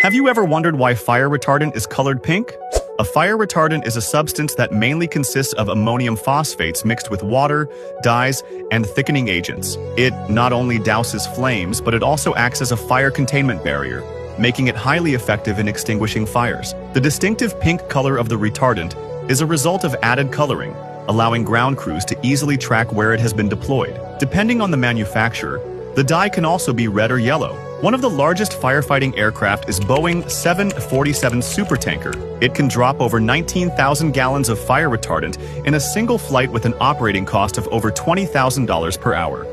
Have you ever wondered why fire retardant is colored pink? A fire retardant is a substance that mainly consists of ammonium phosphates mixed with water, dyes, and thickening agents. It not only douses flames, but it also acts as a fire containment barrier, making it highly effective in extinguishing fires. The distinctive pink color of the retardant is a result of added coloring, allowing ground crews to easily track where it has been deployed. Depending on the manufacturer, the dye can also be red or yellow. One of the largest firefighting aircraft is Boeing 747 supertanker. It can drop over 19,000 gallons of fire retardant in a single flight with an operating cost of over $20,000 per hour.